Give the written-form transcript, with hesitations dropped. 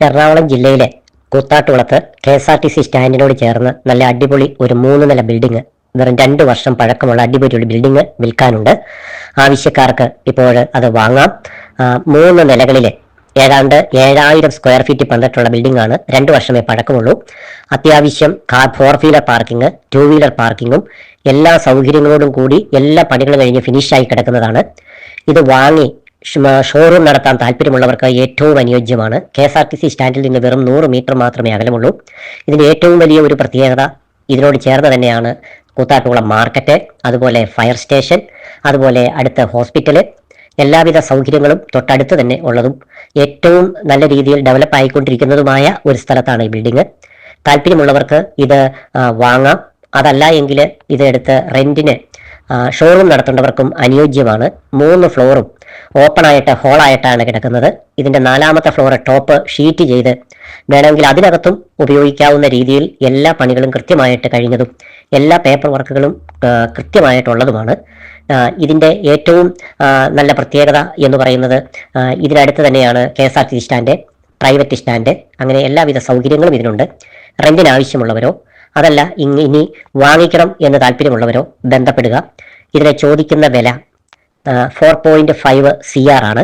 എറണാകുളം ജില്ലയിലെ കൂത്താട്ടുകുളത്ത് KSRTC സ്റ്റാൻഡിനോട് ചേർന്ന് നല്ല അടിപൊളി ഒരു 3 നില ബിൽഡിംഗ്, വെറും 2 വർഷം പഴക്കമുള്ള അടിപൊളി ഒരു ബിൽഡിംഗ് വിൽക്കാനുണ്ട്. ആവശ്യക്കാർക്ക് ഇപ്പോൾ അത് വാങ്ങാം. 3 നിലകളിലെ ഏതാണ്ട് 7000 സ്ക്വയർ ഫീറ്റ് പണിതിട്ടുള്ള ബിൽഡിംഗ് ആണ്. 2 വർഷമേ പഴക്കമുള്ളൂ. അത്യാവശ്യം 4 വീലർ പാർക്കിംഗ്, 2 വീലർ പാർക്കിങ്ങും എല്ലാ സൗകര്യങ്ങളോടും കൂടി എല്ലാ പണികളും കഴിഞ്ഞ് ഫിനിഷായി കിടക്കുന്നതാണ്. ഇത് വാങ്ങി ഷോറൂം നടത്താൻ താല്പര്യമുള്ളവർക്ക് ഏറ്റവും അനുയോജ്യമാണ്. KSRTC സ്റ്റാൻഡിൽ നിന്ന് വെറും 100 മീറ്റർ മാത്രമേ അകലമുള്ളൂ. ഇതിന്റെ ഏറ്റവും വലിയ ഒരു പ്രത്യേകത, ഇതിനോട് ചേർന്ന് തന്നെയാണ് കൂത്താട്ടുകുളം മാർക്കറ്റ്, അതുപോലെ ഫയർ സ്റ്റേഷൻ, അതുപോലെ അടുത്ത ഹോസ്പിറ്റല്, എല്ലാവിധ സൗകര്യങ്ങളും തൊട്ടടുത്ത് തന്നെ ഉള്ളതും ഏറ്റവും നല്ല രീതിയിൽ ഡെവലപ്പ് ആയിക്കൊണ്ടിരിക്കുന്നതുമായ ഒരു സ്ഥലത്താണ് ഈ ബിൽഡിംഗ്. താല്പര്യമുള്ളവർക്ക് ഇത് വാങ്ങാം. അതല്ല എങ്കിൽ ഇതെടുത്ത് റെന്റിന് ഷോറൂം നടത്തേണ്ടവർക്കും അനുയോജ്യമാണ്. 3 ഫ്ലോറും ഓപ്പൺ ആയിട്ട് ഹോളായിട്ടാണ് കിടക്കുന്നത്. ഇതിന്റെ 4ാമത്തെ ഫ്ലോർ ടോപ്പ് ഷീറ്റ് ചെയ്ത് വേണമെങ്കിൽ അതിനകത്തും ഉപയോഗിക്കാവുന്ന രീതിയിൽ എല്ലാ പണികളും കൃത്യമായിട്ട് കഴിഞ്ഞതും എല്ലാ പേപ്പർ വർക്കുകളും കൃത്യമായിട്ടുള്ളതുമാണ്. ഇതിന്റെ ഏറ്റവും നല്ല പ്രത്യേകത എന്ന് പറയുന്നത്, ഇതിനടുത്ത് തന്നെയാണ് KSRTC സ്റ്റാൻഡ്, പ്രൈവറ്റ് സ്റ്റാൻഡ്, അങ്ങനെ എല്ലാവിധ സൗകര്യങ്ങളും ഇതിനുണ്ട്. റെന്റിന് ആവശ്യമുള്ളവരോ അതല്ല ഇനി വാങ്ങിക്കണം എന്ന് താല്പര്യമുള്ളവരോ ബന്ധപ്പെടുക. ഇതിനെ ചോദിക്കുന്ന വില 4.5 CR ആണ്.